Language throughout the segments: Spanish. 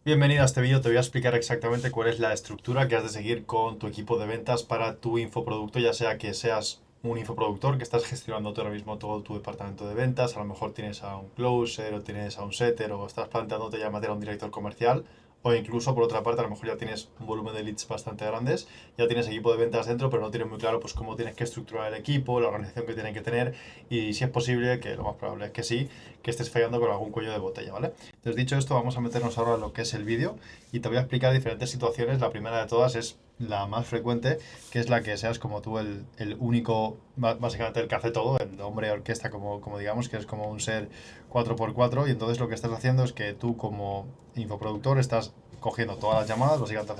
Bienvenido a este vídeo, te voy a explicar exactamente cuál es la estructura que has de seguir con tu equipo de ventas para tu infoproducto, ya sea que seas un infoproductor que estás gestionando tú ahora mismo todo tu departamento de ventas, a lo mejor tienes a un closer o tienes a un setter o estás planteándote ya meter a un director comercial o incluso por otra parte a lo mejor ya tienes un volumen de leads bastante grandes, ya tienes equipo de ventas dentro pero no tienes muy claro pues cómo tienes que estructurar el equipo, la organización que tienen que tener y si es posible, que lo más probable es que sí, que estés fallando con algún cuello de botella, ¿vale? Entonces, dicho esto, vamos a meternos ahora en lo que es el vídeo y te voy a explicar diferentes situaciones. La primera de todas es la más frecuente, que es la que seas como tú el único, básicamente el que hace todo, el hombre orquesta, como digamos, que es como un ser 4x4 y entonces lo que estás haciendo es que tú como infoproductor estás cogiendo todas las llamadas, básicamente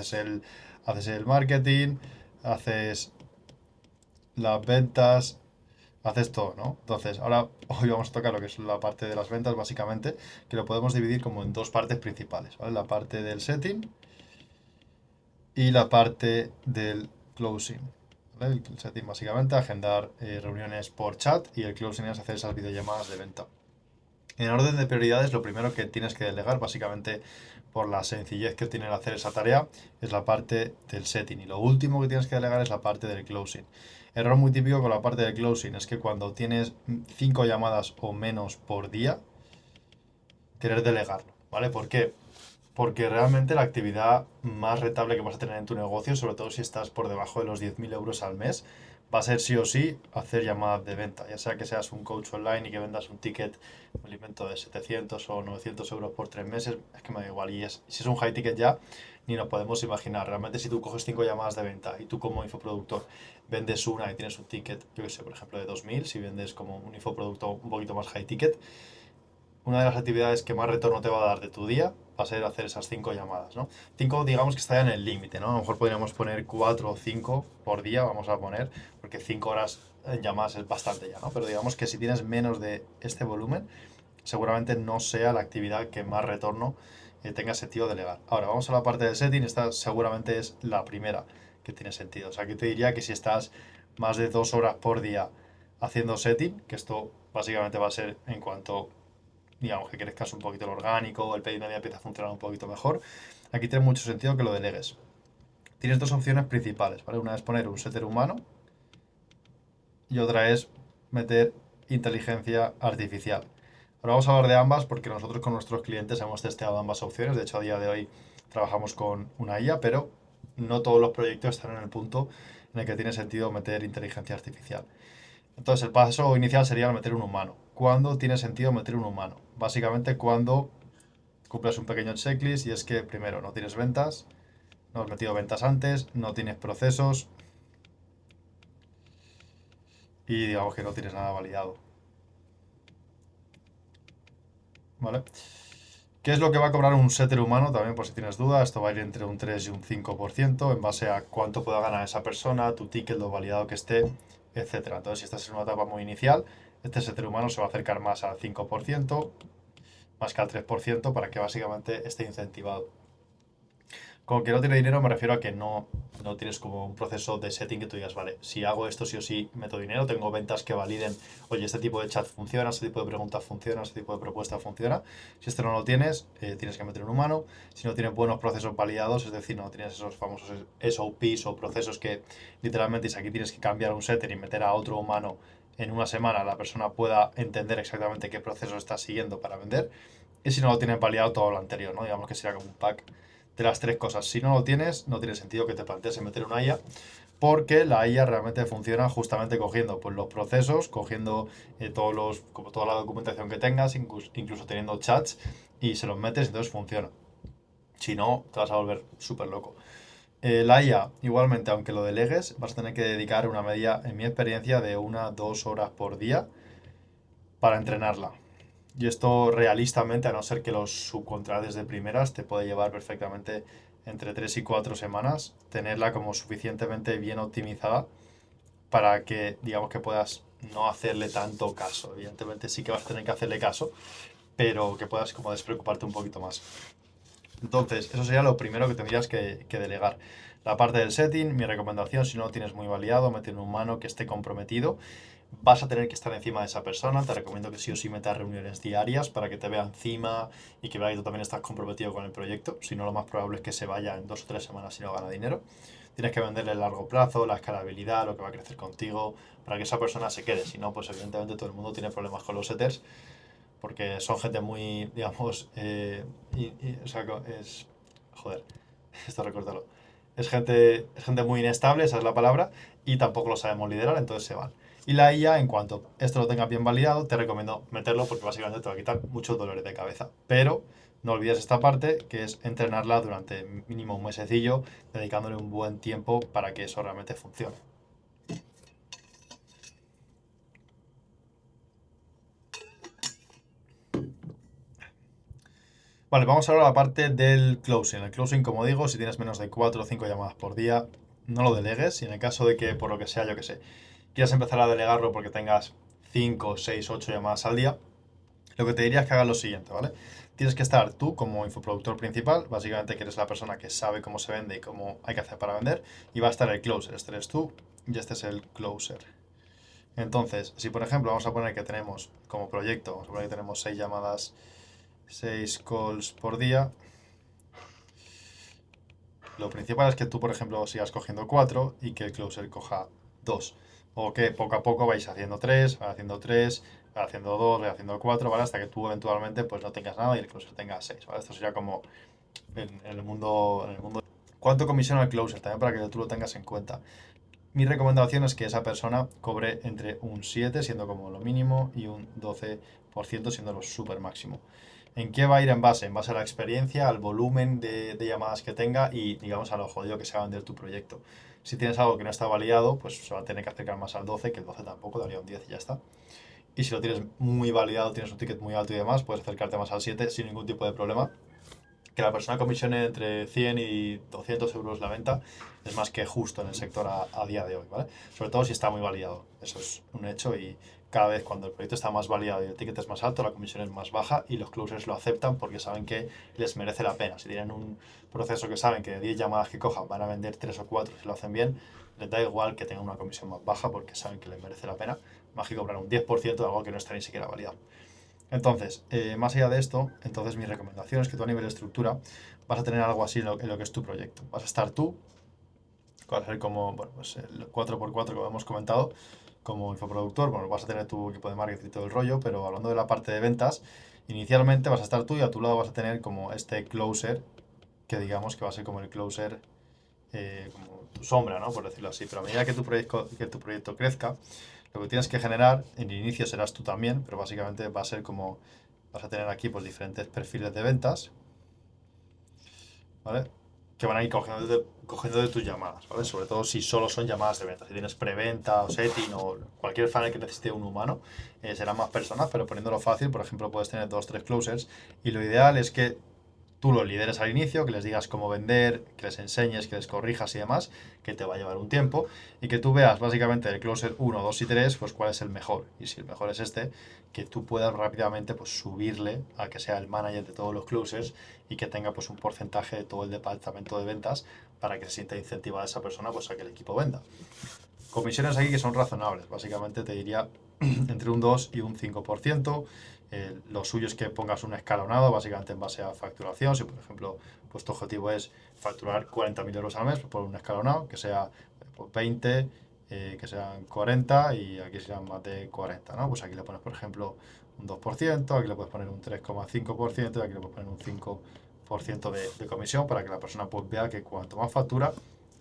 haces el marketing, haces las ventas, haces todo, ¿no? Entonces, ahora hoy vamos a tocar lo que es la parte de las ventas, básicamente, que lo podemos dividir como en dos partes principales, ¿vale? La parte del setting y la parte del closing. ¿Vale? El setting, básicamente, agendar reuniones por chat y el closing es hacer esas videollamadas de venta. En orden de prioridades, lo primero que tienes que delegar, básicamente por la sencillez que tiene el hacer esa tarea, es la parte del setting. Y lo último que tienes que delegar es la parte del closing. Error muy típico con la parte del closing es que cuando tienes 5 llamadas o menos por día, querer delegarlo, ¿vale? ¿Por qué? Porque realmente la actividad más rentable que vas a tener en tu negocio, sobre todo si estás por debajo de los 10.000 euros al mes, va a ser sí o sí hacer llamadas de venta. Ya sea que seas un coach online y que vendas un ticket, un alimento de 700 o 900 euros por 3 meses, es que me da igual. Y si es un high ticket ya, ni nos podemos imaginar. Realmente si tú coges 5 llamadas de venta y tú como infoproductor vendes una y tienes un ticket, yo que sé, por ejemplo, de 2.000, si vendes como un infoproducto un poquito más high ticket, una de las actividades que más retorno te va a dar de tu día va a ser hacer esas 5 llamadas, ¿no? 5 digamos que está en el límite, ¿no? A lo mejor podríamos poner 4 o 5 por día, vamos a poner, porque 5 horas en llamadas es bastante ya, ¿no? Pero digamos que si tienes menos de este volumen, seguramente no sea la actividad que más retorno tenga sentido delegar. Ahora, vamos a la parte del setting, esta seguramente es la primera que tiene sentido. O sea, que te diría que si estás más de 2 horas por día haciendo setting, que esto básicamente va a ser en cuanto digamos que crezcas un poquito el orgánico, el pedido media empieza a funcionar un poquito mejor, aquí tiene mucho sentido que lo delegues. Tienes dos opciones principales, ¿vale? Una es poner un setter humano y otra es meter inteligencia artificial. Ahora vamos a hablar de ambas porque nosotros con nuestros clientes hemos testeado ambas opciones. De hecho, a día de hoy trabajamos con una IA, pero no todos los proyectos están en el punto en el que tiene sentido meter inteligencia artificial. Entonces, el paso inicial sería meter un humano. ¿Cuándo tiene sentido meter un humano? Básicamente cuando cumplas un pequeño checklist y es que primero no tienes ventas, no has metido ventas antes, no tienes procesos y digamos que no tienes nada validado. ¿Vale? ¿Qué es lo que va a cobrar un setter humano? También por si tienes duda, esto va a ir entre un 3 y un 5% en base a cuánto pueda ganar esa persona, tu ticket, lo validado que esté, etcétera. Entonces, si estás en una etapa muy inicial, este setter humano se va a acercar más al 5%, más que al 3%, para que básicamente esté incentivado. Con que no tiene dinero me refiero a que no tienes como un proceso de setting que tú digas, vale, si hago esto sí o sí meto dinero, tengo ventas que validen, oye, este tipo de chat funciona, este tipo de preguntas funciona, este tipo de propuesta funciona. Si esto no lo tienes, tienes que meter un humano. Si no tienes buenos procesos validados, es decir, no tienes esos famosos SOPs o procesos que literalmente si aquí tienes que cambiar un setter y meter a otro humano en una semana, la persona pueda entender exactamente qué proceso está siguiendo para vender. Y si no lo tienes validado todo lo anterior, ¿no? Digamos que sería como un pack de las tres cosas. Si no lo tienes, no tiene sentido que te plantees en meter una IA, porque la IA realmente funciona justamente cogiendo pues, los procesos, cogiendo como toda la documentación que tengas, incluso teniendo chats, y se los metes y entonces funciona. Si no, te vas a volver súper loco. La IA, igualmente, aunque lo delegues, vas a tener que dedicar una media, en mi experiencia, de 1 a 2 horas por día para entrenarla. Y esto realistamente, a no ser que los subcontrates de primeras, te puede llevar perfectamente entre 3 y 4 semanas tenerla como suficientemente bien optimizada para que, digamos, que puedas no hacerle tanto caso. Evidentemente sí que vas a tener que hacerle caso, pero que puedas como despreocuparte un poquito más. Entonces, eso sería lo primero que tendrías que delegar. La parte del setting, mi recomendación, si no lo tienes muy validado, mete un humano que esté comprometido. vas a tener que estar encima de esa persona. Te recomiendo que sí o sí metas reuniones diarias para que te vea encima y que vea que tú también estás comprometido con el proyecto. Si no, lo más probable es que se vaya en 2 o 3 semanas si no gana dinero. Tienes que venderle el largo plazo, la escalabilidad, lo que va a crecer contigo, para que esa persona se quede. Si no, pues evidentemente todo el mundo tiene problemas con los setters, porque son gente muy, digamos, o sea, joder, esto recórtalo. Es gente muy inestable, esa es la palabra, y tampoco lo sabemos liderar, entonces se van. Y la IA, en cuanto esto lo tengas bien validado, te recomiendo meterlo porque básicamente te va a quitar muchos dolores de cabeza. Pero no olvides esta parte, que es entrenarla durante mínimo un mesecillo, dedicándole un buen tiempo para que eso realmente funcione. Vale, vamos ahora a la parte del closing. El closing, como digo, si tienes menos de 4 o 5 llamadas por día, no lo delegues. Y en el caso de que, por lo que sea, yo que sé, quieras empezar a delegarlo porque tengas 5 6 8 llamadas al día, lo que te diría es que hagas lo siguiente, ¿vale? Tienes que estar tú como infoproductor principal, básicamente que eres la persona que sabe cómo se vende y cómo hay que hacer para vender, y va a estar el closer, este eres tú y este es el closer. Entonces, si por ejemplo vamos a poner que tenemos como proyecto, vamos a poner que tenemos 6 llamadas, 6 calls por día, lo principal es que tú, por ejemplo, sigas cogiendo 4 y que el closer coja 2. O que poco a poco vais haciendo 3, vais haciendo 3, vais haciendo 2, vais haciendo 4, ¿vale? Hasta que tú eventualmente pues no tengas nada y el closer tenga 6, ¿vale? Esto sería como en el mundo. ¿Cuánto comisiona el closer? También para que tú lo tengas en cuenta. Mi recomendación es que esa persona cobre entre un 7, siendo como lo mínimo, y un 12%, siendo lo súper máximo. ¿En qué va a ir en base? En base a la experiencia, al volumen de llamadas que tenga y, digamos, a lo jodido que se va a vender tu proyecto. Si tienes algo que no está validado, pues se va a tener que acercar más al 12, que el 12 tampoco, daría un 10 y ya está. Y si lo tienes muy validado, tienes un ticket muy alto y demás, puedes acercarte más al 7 sin ningún tipo de problema. Que la persona comisione entre 100 y 200 euros la venta es más que justo en el sector a día de hoy, ¿vale? Sobre todo si está muy validado. Eso es un hecho y cada vez cuando el proyecto está más validado y el ticket es más alto, la comisión es más baja y los closers lo aceptan porque saben que les merece la pena. Si tienen un proceso que saben que de 10 llamadas que cojan van a vender 3 o 4 si lo hacen bien, les da igual que tengan una comisión más baja porque saben que les merece la pena más que cobrar un 10% de algo que no está ni siquiera validado. Entonces, más allá de esto, entonces mi recomendación es que tú a nivel de estructura vas a tener algo así en lo que es tu proyecto. Vas a estar tú, que va a ser como, bueno, pues el 4x4 que hemos comentado, como infoproductor, bueno, vas a tener tu equipo de marketing y todo el rollo, pero hablando de la parte de ventas, inicialmente vas a estar tú y a tu lado vas a tener como este closer, que digamos que va a ser como el closer, como tu sombra, ¿no? Por decirlo así. Pero a medida que tu proyecto crezca, lo que tienes que generar, en el inicio serás tú también, pero básicamente va a ser como, vas a tener aquí pues diferentes perfiles de ventas, ¿vale? Que van a ir cogiendo de tus llamadas, ¿vale? Sobre todo si solo son llamadas de venta. Si tienes preventa o setting o cualquier funnel que necesite un humano, serán más personas, pero poniéndolo fácil, por ejemplo, puedes tener 2 3 closers y lo ideal es que tú los lideres al inicio, que les digas cómo vender, que les enseñes, que les corrijas y demás, que te va a llevar un tiempo, y que tú veas básicamente el closer 1, 2 y 3, pues cuál es el mejor. Y si el mejor es este, que tú puedas rápidamente pues subirle a que sea el manager de todos los closers y que tenga pues un porcentaje de todo el departamento de ventas para que se sienta incentivada esa persona pues a que el equipo venda. Comisiones aquí que son razonables, básicamente te diría entre un 2 y un 5%. Lo suyo es que pongas un escalonado, básicamente en base a facturación. Si, por ejemplo, pues tu objetivo es facturar 40.000 euros al mes, pues pon un escalonado que sea pues 20, que sean 40 y aquí serán más de 40, ¿no? Pues aquí le pones, por ejemplo, un 2%, aquí le puedes poner un 3,5% y aquí le puedes poner un 5% de comisión para que la persona pues vea que cuanto más factura,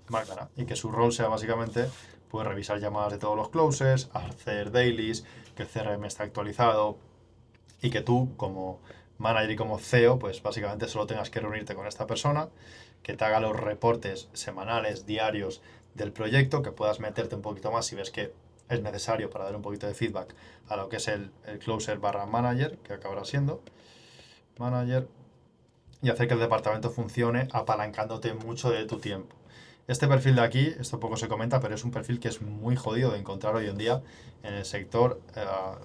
más gana. Y que su rol sea básicamente pues revisar llamadas de todos los closers, hacer dailies, que el CRM está actualizado y que tú como manager y como CEO pues básicamente solo tengas que reunirte con esta persona, que te haga los reportes semanales, diarios del proyecto, que puedas meterte un poquito más si ves que es necesario para dar un poquito de feedback a lo que es el closer barra manager, que acabará siendo manager, y hacer que el departamento funcione apalancándote mucho de tu tiempo. Este perfil de aquí, esto poco se comenta, pero es un perfil que es muy jodido de encontrar hoy en día en el sector.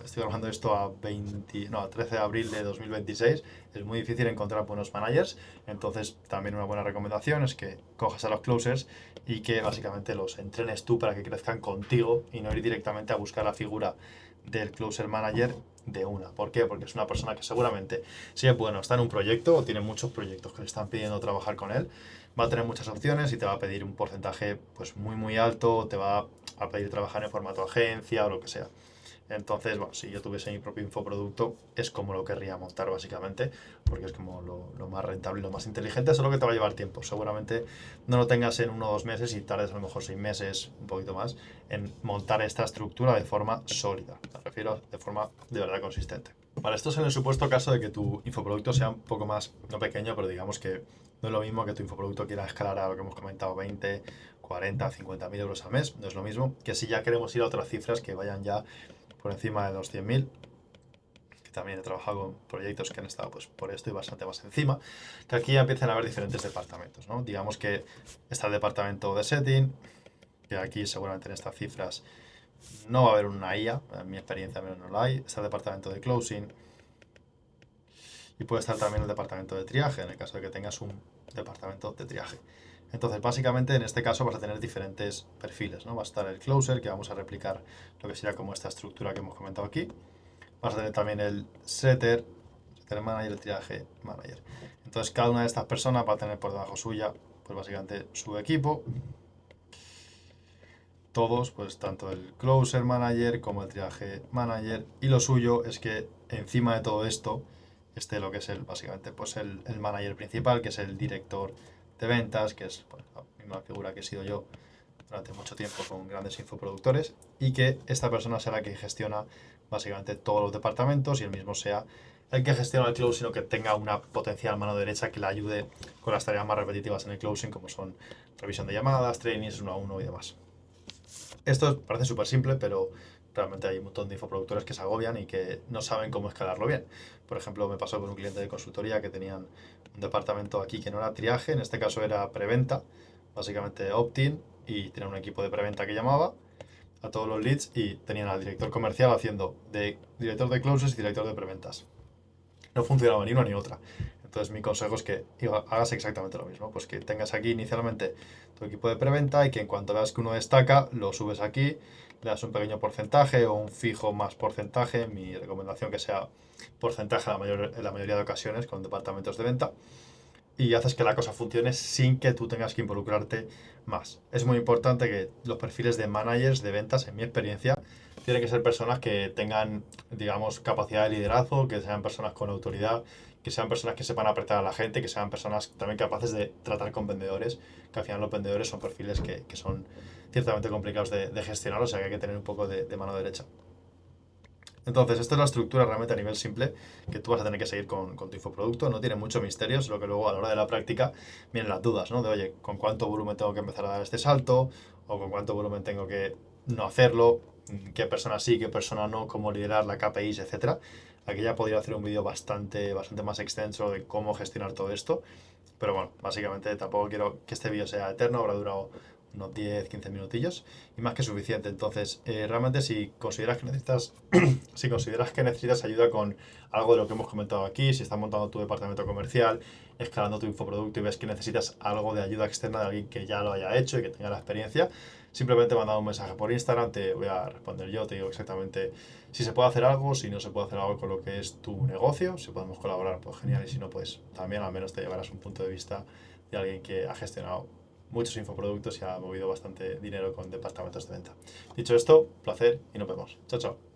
Estoy hablando de esto a 13 de abril de 2026. Es muy difícil encontrar buenos managers. Entonces, también una buena recomendación es que cojas a los closers y que básicamente los entrenes tú para que crezcan contigo y no ir directamente a buscar la figura del closer manager de una. ¿Por qué? Porque es una persona que seguramente, si es bueno, está en un proyecto o tiene muchos proyectos que le están pidiendo trabajar con él, va a tener muchas opciones y te va a pedir un porcentaje pues muy alto, te va a pedir trabajar en formato agencia o lo que sea. Entonces, bueno, si yo tuviese mi propio infoproducto, es como lo querría montar básicamente, porque es como lo más rentable y lo más inteligente, solo que te va a llevar tiempo. Seguramente no lo tengas en 1 o 2 meses y tardes a lo mejor 6 meses, un poquito más, en montar esta estructura de forma sólida. Me refiero de forma de verdad consistente. Vale, esto es en el supuesto caso de que tu infoproducto sea un poco más, no pequeño, pero digamos que no es lo mismo que tu infoproducto quiera escalar a lo que hemos comentado, 20, 40, 50 mil euros al mes. No es lo mismo que si ya queremos ir a otras cifras que vayan ya por encima de los 100.000, que también he trabajado con proyectos que han estado pues, por esto y bastante más encima, que aquí ya empiezan a haber diferentes departamentos, ¿no? Digamos que está el departamento de setting, que aquí seguramente en estas cifras no va a haber una IA, en mi experiencia menos no la hay. Está el departamento de closing y puede estar también el departamento de triaje, en el caso de que tengas un departamento de triaje. Entonces, básicamente en este caso vas a tener diferentes perfiles, ¿no? Va a estar el closer, que vamos a replicar lo que sería como esta estructura que hemos comentado aquí. Vas a tener también el setter manager, el triaje manager. Entonces, cada una de estas personas va a tener por debajo suya, pues básicamente su equipo. Todos, pues tanto el closer manager como el triaje manager. Y lo suyo es que encima de todo esto esté lo que es básicamente pues el manager principal, que es el director de ventas, que es pues, la misma figura que he sido yo durante mucho tiempo con grandes infoproductores, y que esta persona sea la que gestiona básicamente todos los departamentos y el mismo sea el que gestiona el closing, sino que tenga una potencial mano derecha que le ayude con las tareas más repetitivas en el closing, como son revisión de llamadas, trainings 1 a 1 y demás. Esto parece súper simple, pero realmente hay un montón de infoproductores que se agobian y que no saben cómo escalarlo bien. Por ejemplo, me pasó con un cliente de consultoría que tenían un departamento aquí que no era triaje, en este caso era preventa, básicamente opt-in, y tenían un equipo de preventa que llamaba a todos los leads y tenían al director comercial haciendo de director de closes y director de preventas. No funcionaba ni una ni otra. Entonces mi consejo es que hagas exactamente lo mismo, pues que tengas aquí inicialmente tu equipo de preventa y que en cuanto veas que uno destaca, lo subes aquí, le das un pequeño porcentaje o un fijo más porcentaje, mi recomendación que sea porcentaje en la mayoría de ocasiones con departamentos de venta, y haces que la cosa funcione sin que tú tengas que involucrarte más. Es muy importante que los perfiles de managers de ventas, en mi experiencia, tienen que ser personas que tengan, digamos, capacidad de liderazgo, que sean personas con autoridad, que sean personas que sepan apretar a la gente, que sean personas también capaces de tratar con vendedores, que al final los vendedores son perfiles que son ciertamente complicados de gestionar, o sea que hay que tener un poco de mano derecha. Entonces, esta es la estructura realmente a nivel simple que tú vas a tener que seguir con tu infoproducto. No tiene mucho misterio, solo que luego a la hora de la práctica vienen las dudas, ¿no? De, oye, ¿con cuánto volumen tengo que empezar a dar este salto? ¿O con cuánto volumen tengo que no hacerlo? ¿Qué persona sí, qué persona no? ¿Cómo liderar la KPIs, etcétera? Aquí ya podría hacer un vídeo bastante más extenso de cómo gestionar todo esto. Pero bueno, básicamente tampoco quiero que este vídeo sea eterno, habrá durado unos 10 15 minutillos y más que suficiente. Entonces, realmente si consideras que necesitas ayuda con algo de lo que hemos comentado aquí, si estás montando tu departamento comercial, escalando tu infoproducto y ves que necesitas algo de ayuda externa de alguien que ya lo haya hecho y que tenga la experiencia, simplemente manda un mensaje por Instagram, te voy a responder yo, te digo exactamente si se puede hacer algo, si no se puede hacer algo con lo que es tu negocio, si podemos colaborar, pues genial, y si no, pues también al menos te llevarás un punto de vista de alguien que ha gestionado muchos infoproductos y ha movido bastante dinero con departamentos de venta. Dicho esto, placer y nos vemos. Chao, chao.